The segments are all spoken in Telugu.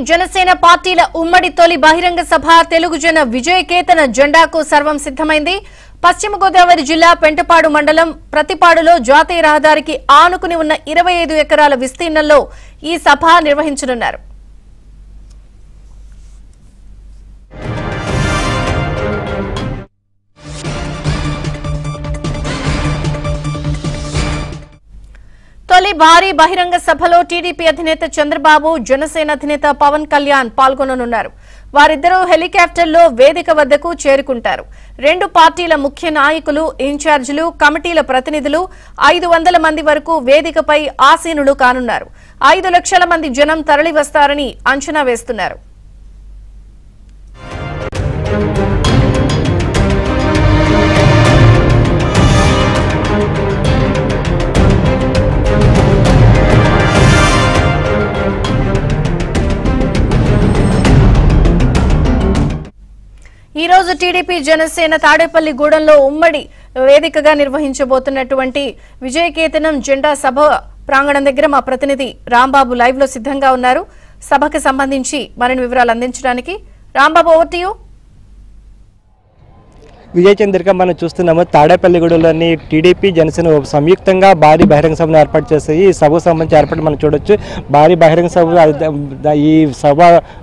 జనసేన పార్టీల ఉమ్మడి తొలి బహిరంగ సభ తెలుగు జన విజయకేతన జెండాకు సర్వం సిద్ధమైంది. పశ్చిమ గోదావరి జిల్లా పెంటపాడు మండలం ప్రతిపాడులో జాతీయ రహదారికి ఆనుకుని ఉన్న 25 ఎకరాల విస్తీర్ణంలో ఈ సభ నిర్వహించనున్నారు. తొలి భారీ బహిరంగ సభలో టీడీపీ అధినేత చంద్రబాబు, జనసేన అధినేత పవన్ కళ్యాణ్ పాల్గొననున్నారు. వారిద్దరూ హెలికాప్టర్లో వేదిక వద్దకు చేరుకుంటారు. రెండు పార్టీల ముఖ్య నాయకులు, ఇన్ఛార్జీలు, కమిటీల ప్రతినిధులు 500 మంది వరకు వేదికపై ఆసీనులు కానున్నారు. 5 లక్షల మంది జనం తరలివస్తారని అంచనా వేస్తున్నారు. ఈ రోజు టీడీపీ జనసేన తాడేపల్లిగూడెంలో ఉమ్మడి వేదికగా నిర్వహించబోతున్నటువంటి విజయకేతనం జెండా సభ ప్రాంగణం దగ్గర మా ప్రతినిధి రాంబాబు లైవ్ లో సిద్ధంగా ఉన్నారు. సభకు సంబంధించి మరిన్ని వివరాలు అందించడానికి Rambabu, over to you. Vijay Chandrika మనం చూస్తున్నాము. తాడేపల్లిగూడెంలోని టీడీపీ జనసేన సంయుక్తంగా భారీ బహిరంగ సభను ఏర్పాటు చేస్తాయి. ఈ సభకు సంబంధించి ఏర్పాటు మనం చూడొచ్చు. భారీ బహిరంగ సభ ఈ సభ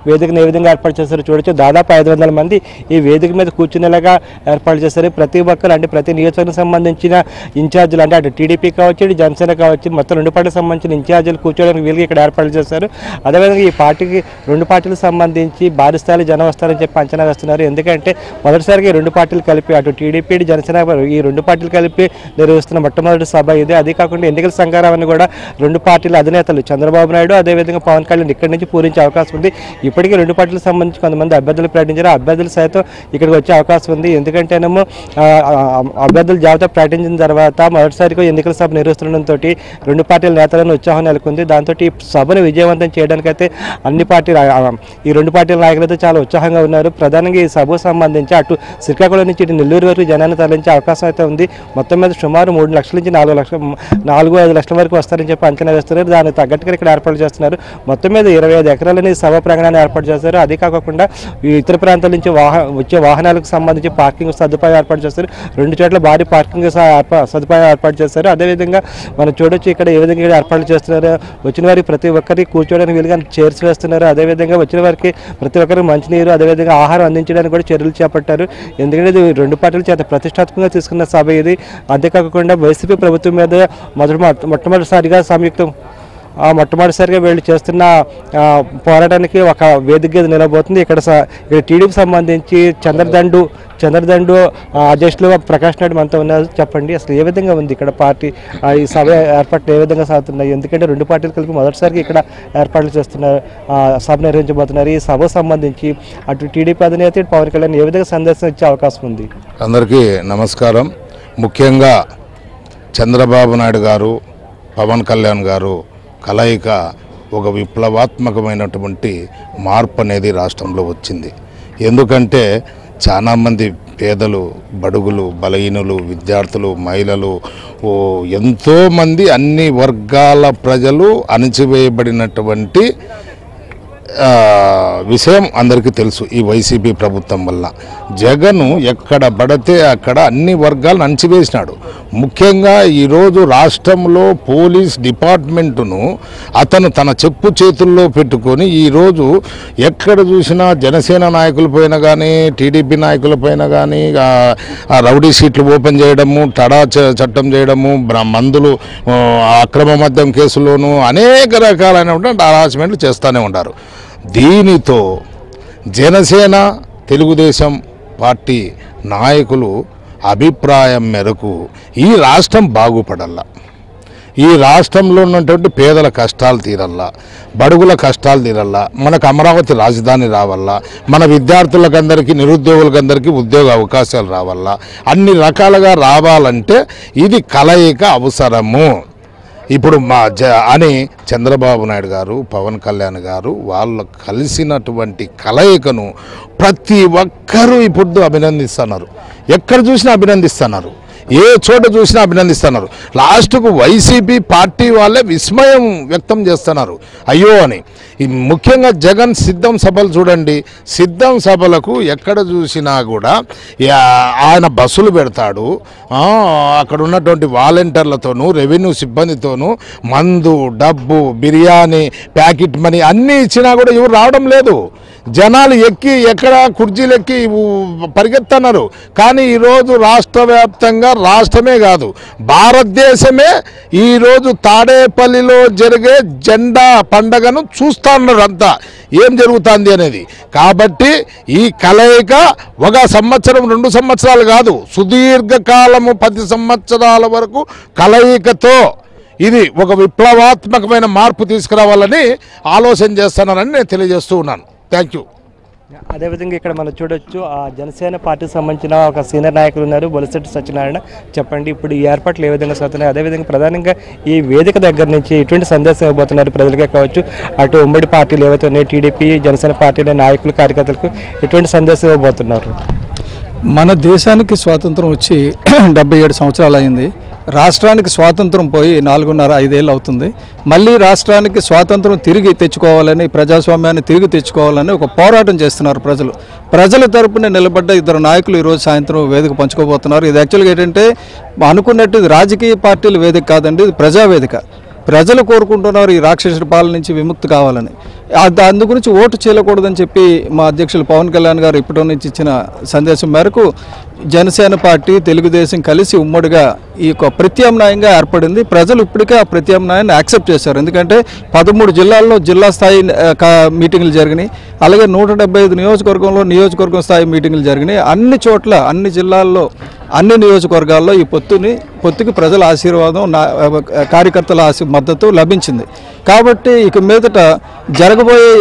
వేదికను ఏ విధంగా ఏర్పాటు చేస్తారో చూడొచ్చు. దాదాపు 500 మంది ఈ వేదిక మీద కూర్చునేలాగా ఏర్పాటు చేస్తారు. ప్రతి ఒక్కరు అంటే ప్రతి నియోజకవర్గం సంబంధించిన ఇన్ఛార్జీలు అంటే అటు టీడీపీ కావచ్చు, ఇటు జనసేన కావచ్చు, మొత్తం రెండు పార్టీలకు సంబంధించిన ఇన్ఛార్జీలు కూర్చోడానికి వీళ్ళకి ఇక్కడ ఏర్పాటు చేస్తారు. అదేవిధంగా ఈ పార్టీకి రెండు పార్టీలకు సంబంధించి భారీ స్థాయిలో జనం వస్తారని చెప్పి అంచనా వేస్తున్నారు. ఎందుకంటే మొదటిసారిగా ఈ రెండు పార్టీలు కలిపి అటు టీడీపీ, జనసేన ఈ రెండు పార్టీలు కలిపి నిర్వహిస్తున్న మొట్టమొదటి సభ ఇది. అదే కాకుండా ఎన్నికల సంఘారాన్ని కూడా రెండు పార్టీల అధినేతలు చంద్రబాబు నాయుడు, అదేవిధంగా పవన్ కళ్యాణ్ ఇక్కడి నుంచి పూరించే అవకాశం ఉంది. ఇప్పటికీ రెండు పార్టీలకు సంబంధించి కొంతమంది అభ్యర్థులు ప్రకటించారు. అభ్యర్థులు సైతం ఇక్కడికి వచ్చే అవకాశం ఉంది. ఎందుకంటేనేమో అభ్యర్థుల జాబితా ప్రకటించిన తర్వాత మొదటిసారిగా ఎన్నికల సభ నిర్వహిస్తుండటంతో రెండు పార్టీల నేతలను ఉత్సాహం నెలకొంది. దాంతో ఈ సభను విజయవంతం చేయడానికైతే అన్ని పార్టీలు ఈ రెండు పార్టీల నాయకులైతే చాలా ఉత్సాహంగా ఉన్నారు. ప్రధానంగా ఈ సభకు సంబంధించి అటు శ్రీకాకుళం నుంచి ఇటు నెల్లూరు వరకు జనాన్ని తరలించే అవకాశం అయితే ఉంది. మొత్తం మీద సుమారు 3 లక్షల నుంచి 4-5 లక్షల వరకు వస్తారని చెప్పి అంచనా వేస్తున్నారు. దానికి తగ్గట్టుగా ఇక్కడ ఏర్పాటు చేస్తున్నారు. మొత్తం మీద 25 ఎకరాలని సభ ప్రాంగణాన్ని ఏర్పాటు చేస్తారు. అదే కాకుండా ఇతర ప్రాంతాల నుంచి వచ్చే వాహనాలకు సంబంధించి పార్కింగ్ సదుపాయం ఏర్పాటు చేస్తారు. 2 చోట్ల భారీ పార్కింగ్ సదుపాయం ఏర్పాటు చేస్తారు. అదేవిధంగా మనం చూడొచ్చు ఇక్కడ ఏ విధంగా ఏర్పాట్లు చేస్తున్నారు. వచ్చిన వారికి ప్రతి ఒక్కరికి కూర్చోడానికి వీలుగా చైర్స్ వేస్తున్నారు. అదేవిధంగా వచ్చిన వారికి ప్రతి ఒక్కరికి మంచినీరు, అదేవిధంగా ఆహారం అందించడానికి కూడా చర్యలు చేపట్టారు. ఎందుకంటే ఇది రెండు పార్టీల చేత ప్రతిష్టాత్మకంగా తీసుకున్న సభ ఇది. అంతేకాకుండా వైసీపీ ప్రభుత్వం మీద మొట్టమొదటిసారిగా మొట్టమొదటిసారిగా వీళ్ళు చేస్తున్న పోరాటానికి ఒక వేదిక నిలబోతుంది. ఇక్కడ టీడీపీకి సంబంధించి చంద్రదండు అధ్యక్షులు ప్రకాష్ నాయుడు మనతో ఉన్నారు. చెప్పండి, అసలు ఏ విధంగా ఉంది ఇక్కడ పార్టీ ఈ సభ ఏర్పాట్లు ఏ విధంగా సాగుతున్నాయి? ఎందుకంటే రెండు పార్టీలు కలిపి మొదటిసారిగా ఇక్కడ ఏర్పాట్లు చేస్తున్నారు, సభ నిర్వహించబోతున్నారు. ఈ సభకు సంబంధించి అటు టీడీపీ అధినేత పవన్ కళ్యాణ్ ఏ విధంగా సందేశం ఇచ్చే అవకాశం ఉంది? అందరికీ నమస్కారం. ముఖ్యంగా చంద్రబాబు నాయుడు గారు, పవన్ కళ్యాణ్ గారు కలయిక ఒక విప్లవాత్మకమైనటువంటి మార్పు అనేది రాష్ట్రంలో వచ్చింది. ఎందుకంటే చాలామంది పేదలు, బడుగులు, బలహీనులు, విద్యార్థులు, మహిళలు, ఎంతోమంది అన్ని వర్గాల ప్రజలు అణచివేయబడినటువంటి విషయం అందరికీ తెలుసు. ఈ వైసీపీ ప్రభుత్వం వల్ల జగను ఎక్కడ పడితే అక్కడ అన్ని వర్గాలను అణచివేసినాడు. ముఖ్యంగా ఈరోజు రాష్ట్రంలో పోలీస్ డిపార్ట్మెంటును అతను తన చెప్పు చేతుల్లో పెట్టుకొని ఈరోజు ఎక్కడ చూసినా జనసేన నాయకులపైన కానీ, టీడీపీ నాయకులపైన కానీ రౌడీ షీట్లు ఓపెన్ చేయడము, టడా చట్టం చేయడము, మందులు అక్రమ మద్యం కేసులోనూ అనేక రకాలైనటువంటి హరాస్మెంట్లు చేస్తూనే ఉన్నారు. దీనితో జనసేన, తెలుగుదేశం పార్టీ నాయకులు అభిప్రాయం మేరకు ఈ రాష్ట్రం బాగుపడల్లా, ఈ రాష్ట్రంలో ఉన్నటువంటి పేదల కష్టాలు తీరల్లా, బడుగుల కష్టాలు తీరల్లా, మనకు అమరావతి రాజధాని రావాలా, మన విద్యార్థులకందరికీ, నిరుద్యోగులకందరికీ ఉద్యోగ అవకాశాలు రావాలా, అన్ని రకాలుగా రావాలంటే ఇది కలయిక అవసరము. ఇప్పుడు అని చంద్రబాబు నాయుడు గారు, పవన్ కళ్యాణ్ గారు వాళ్ళు కలిసినటువంటి కలయికను ప్రతి ఒక్కరూ ఇప్పుడు అభినందిస్తున్నారు. ఎక్కడ చూసినా అభినందిస్తున్నారు. ఏ చోట చూసినా అభినందిస్తున్నారు. లాస్ట్కు వైసీపీ పార్టీ వాళ్ళే విస్మయం వ్యక్తం చేస్తున్నారు అయ్యో అని. ముఖ్యంగా జగన్ సిద్ధం సభలు చూడండి, సిద్ధం సభలకు ఎక్కడ చూసినా కూడా ఆయన బస్సులు పెడతాడు, అక్కడ ఉన్నటువంటి వాలంటీర్లతోనూ రెవెన్యూ సిబ్బందితోనూ మందు, డబ్బు, బిర్యానీ, ప్యాకెట్ మనీ అన్నీ ఇచ్చినా కూడా ఎవరు రావడం లేదు. జనాలు ఎక్కి ఎక్కడ కుర్చీలు ఎక్కి పరిగెత్తన్నారు. కానీ ఈరోజు రాష్ట్ర వ్యాప్తంగా, రాష్ట్రమే కాదు భారతదేశమే ఈరోజు తాడేపల్లిలో జరిగే జెండా పండగను చూస్తూ ఉన్నారు అంతా ఏం జరుగుతుంది అనేది. కాబట్టి ఈ కలయిక ఒక సంవత్సరం 2 సంవత్సరాలు కాదు, సుదీర్ఘకాలము 10 సంవత్సరాల వరకు కలయికతో ఇది ఒక విప్లవాత్మకమైన మార్పు తీసుకురావాలని ఆలోచన చేస్తున్నానని నేను తెలియజేస్తూ ఉన్నాను. Thank you. అదేవిధంగా ఇక్కడ మనం చూడొచ్చు ఆ జనసేన పార్టీకి సంబంధించిన ఒక సీనియర్ నాయకులు ఉన్నారు, బొలిశెట్టి సత్యనారాయణ. చెప్పండి, ఇప్పుడు ఈ ఏర్పాట్లు ఏ విధంగా సాగుతున్నాయి, అదేవిధంగా ప్రధానంగా ఈ వేదిక దగ్గర నుంచి ఎటువంటి సందేశం ఇవ్వబోతున్నారు ప్రజలకే కావచ్చు, అటు ఉమ్మడి పార్టీలు ఏవైతే ఉన్నాయి టీడీపీ జనసేన పార్టీల నాయకులు కార్యకర్తలకు ఎటువంటి సందేశం ఇవ్వబోతున్నారు? మన దేశానికి స్వాతంత్రం వచ్చి 77 సంవత్సరాలు అయింది. రాష్ట్రానికి స్వాతంత్రం పోయి 4.5 ఏళ్ళు అవుతుంది. మళ్ళీ రాష్ట్రానికి స్వాతంత్రం తిరిగి తెచ్చుకోవాలని, ప్రజాస్వామ్యాన్ని తిరిగి తెచ్చుకోవాలని ఒక పోరాటం చేస్తున్నారు ప్రజల తరపున నిలబడ్డ 2 నాయకులు ఈరోజు సాయంత్రం వేదిక పంచుకోబోతున్నారు. ఇది యాక్చువల్గా ఏంటంటే అనుకున్నట్టు ఇది రాజకీయ పార్టీల వేదిక కాదండి, ఇది ప్రజావేదిక. ప్రజలు కోరుకుంటున్నారు ఈ రాక్షసుడి పాలన నుంచి విముక్తి కావాలని. అందు గురించి ఓటు చేయకూడదని చెప్పి మా అధ్యక్షులు పవన్ కళ్యాణ్ గారు ఇప్పటి నుంచి ఇచ్చిన సందేశం మేరకు జనసేన పార్టీ, తెలుగుదేశం కలిసి ఉమ్మడిగా ఈ యొక్క ప్రత్యామ్నాయంగా ఏర్పడింది. ప్రజలు ఇప్పటికే ఆ ప్రత్యామ్నాయాన్ని యాక్సెప్ట్ చేశారు. ఎందుకంటే 13 జిల్లాల్లో జిల్లా స్థాయి మీటింగులు జరిగినాయి. అలాగే 175 నియోజకవర్గంలో నియోజకవర్గం స్థాయి మీటింగులు జరిగినాయి. అన్ని చోట్ల, అన్ని జిల్లాల్లో, అన్ని నియోజకవర్గాల్లో ఈ పొత్తుకి ప్రజల ఆశీర్వాదం, కార్యకర్తల మద్దతు లభించింది. కాబట్టి ఇక మీదట జరగబోయే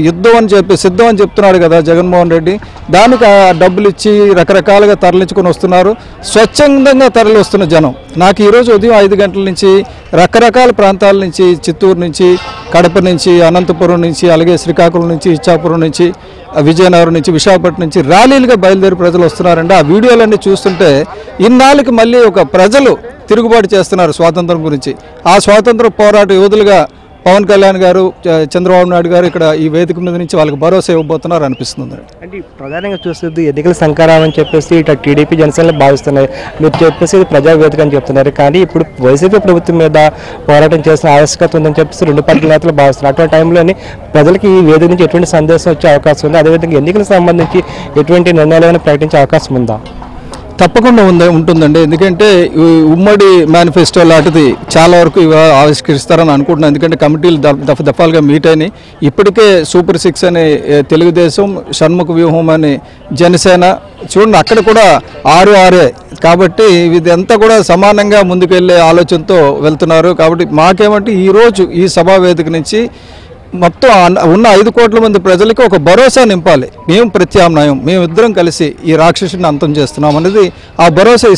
యుద్ధం అని చెప్పి సిద్ధం అని చెప్తున్నాడు కదా జగన్మోహన్ రెడ్డి, దానికి డబ్బులు ఇచ్చి రకరకాలుగా తరలించుకొని వస్తున్నారు. స్వచ్ఛందంగా తరలి వస్తున్న జనం నాకు ఈరోజు ఉదయం 5 గంటల నుంచి రకరకాల ప్రాంతాల నుంచి, చిత్తూరు నుంచి, కడప నుంచి, అనంతపురం నుంచి, అలాగే శ్రీకాకుళం నుంచి, ఇచ్చాపురం నుంచి, విజయనగరం నుంచి, విశాఖపట్నం నుంచి ర్యాలీలుగా బయలుదేరి ప్రజలు వస్తున్నారండి. ఆ వీడియోలన్నీ చూస్తుంటే ఇన్నాళ్ళకి మళ్ళీ ఒక ప్రజలు తిరుగుబాటు చేస్తున్నారు స్వాతంత్రం గురించి. ఆ స్వాతంత్ర పోరాట యోధులుగా పవన్ కళ్యాణ్ గారు, చంద్రబాబు నాయుడు గారు ఇక్కడ ఈ వేదిక మీద నుంచి వాళ్ళకి భరోసా ఇవ్వబోతున్నారు అనిపిస్తుంది. అంటే ప్రధానంగా చూస్తుంది ఎన్నికల సంకారం అని చెప్పేసి ఇటు టీడీపీ జనసేనలు భావిస్తున్నాయి. మీరు చెప్పేసి ఇది ప్రజావేదిక అని చెప్తున్నారు. కానీ ఇప్పుడు వైసీపీ ప్రభుత్వం మీద పోరాటం చేసిన ఆవశ్యకత ఉందని చెప్పేసి 2 పార్టీల నేతలు భావిస్తున్నారు. అటువంటి టైంలోని ప్రజలకి ఈ వేదిక నుంచి ఎటువంటి సందేశం వచ్చే అవకాశం ఉంది, అదేవిధంగా ఎన్నికలకు సంబంధించి ఎటువంటి నిర్ణయాలను ప్రకటించే అవకాశం ఉందా? తప్పకుండా ఉంటుందండి. ఎందుకంటే ఉమ్మడి మేనిఫెస్టో లాంటిది చాలా వరకు ఆవిష్కరిస్తారని అనుకుంటున్నాను. ఎందుకంటే కమిటీలు దఫాలుగా మీట్ అయినాయి. ఇప్పటికే సూపర్ 6 అని తెలుగుదేశం, షణ్ముఖ వ్యూహం అని జనసేన, చూడండి అక్కడ కూడా 6 కాబట్టి ఇదంతా కూడా సమానంగా ముందుకెళ్లే ఆలోచనతో వెళ్తున్నారు. కాబట్టి మాకేమంటే ఈరోజు ఈ సభా వేదిక నుంచి మొత్తం ఉన్న 5 కోట్ల మంది ప్రజలకి ఒక భరోసా నింపాలి. మేము ప్రత్యామ్నాయం, మేమిద్దరం కలిసి ఈ రాక్షసుని అంతం చేస్తున్నాం అనేది ఆ భరోసా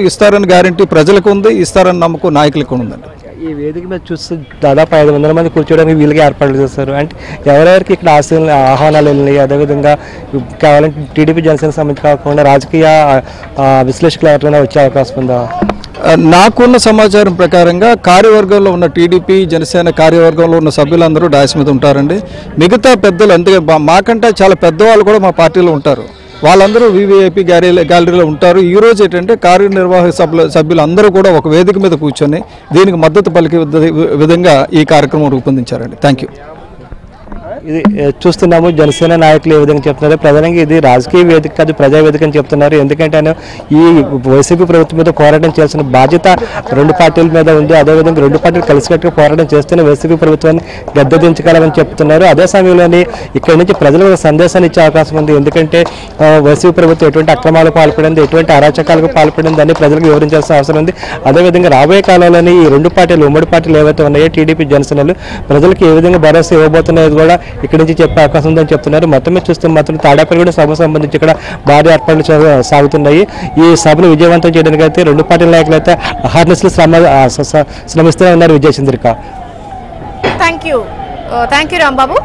ఇస్తారని గ్యారంటీ ప్రజలకు ఉంది, ఇస్తారని నమ్మకం నాయకులకు ఉందండి. ఈ వేదిక మీద చూస్తే దాదాపు 500 మంది కూర్చోడానికి వీలుగా ఏర్పాట్లు చేస్తారు. అంటే ఎవరెవరికి ఇక్కడ ఆహ్వానాలు వెళ్ళినాయి, అదేవిధంగా కావాలంటే టీడీపీ జనసేన సంబంధించి కాకుండా రాజకీయ విశ్లేషకులు ఎవరైనా వచ్చే అవకాశం ఉందా? నాకున్న సమాచారం ప్రకారంగా కార్యవర్గంలో ఉన్న టీడీపీ జనసేన కార్యవర్గంలో ఉన్న సభ్యులందరూ డాయస్ మీద ఉంటారండి. మిగతా పెద్దలు అందుకే మాకంటే చాలా పెద్దవాళ్ళు కూడా మా పార్టీలో ఉంటారు. వాళ్ళందరూ వీవీఐపీ గ్యాలరీలో ఉంటారు. ఈ రోజు ఏంటంటే కార్యనిర్వాహక సభ్యులు అందరూ కూడా ఒక వేదిక మీద కూర్చొని దీనికి మద్దతు పలికే విధంగా ఈ కార్యక్రమం రూపొందించారండి. Thank you. ఇది చూస్తున్నాము జనసేన నాయకులు ఏ విధంగా చెప్తున్నారు. ప్రధానంగా ఇది రాజకీయ వేదిక కాదు, ప్రజా వేదిక అని చెప్తున్నారు. ఎందుకంటే ఈ వైసీపీ ప్రభుత్వం మీద పోరాటం చేయాల్సిన బాధ్యత 2 పార్టీల మీద ఉంది. అదేవిధంగా 2 పార్టీలు కలిసికట్టుగా పోరాటం చేస్తేనే వైసీపీ ప్రభుత్వాన్ని గద్దెదించగలమని చెప్తున్నారు. అదే సమయంలోనే ఇక్కడి నుంచి ప్రజలకు సందేశాన్ని ఇచ్చే అవకాశం ఉంది. ఎందుకంటే వైసీపీ ప్రభుత్వం ఎటువంటి అక్రమాలకు పాల్పడింది, ఎటువంటి అరాచకాలకు పాల్పడింది అని ప్రజలకు వివరించాల్సిన అవసరం ఉంది. అదేవిధంగా రాబోయే కాలంలోని ఈ 2 పార్టీలు, ఉమ్మడి పార్టీలు ఏవైతే ఉన్నాయో టీడీపీ జనసేనలు ప్రజలకు ఏ విధంగా భరోసా ఇవ్వబోతున్నాయో కూడా ఇక్కడి నుంచి చెప్పే అవకాశం ఉందని చెప్తున్నారు. మొత్తమే చూస్తే మాత్రం తాడేపల్లిగూడెం సభ సంబంధించి ఇక్కడ భారీ ఏర్పాట్లు సాగుతున్నాయి. ఈ సభను విజయవంతం చేయడానికి అయితే 2 పార్టీల నాయకులు అయితే అహర్నిశలు శ్రమిస్తూనే ఉన్నారు. విజయచంద్రిక. Thank you Rambabu.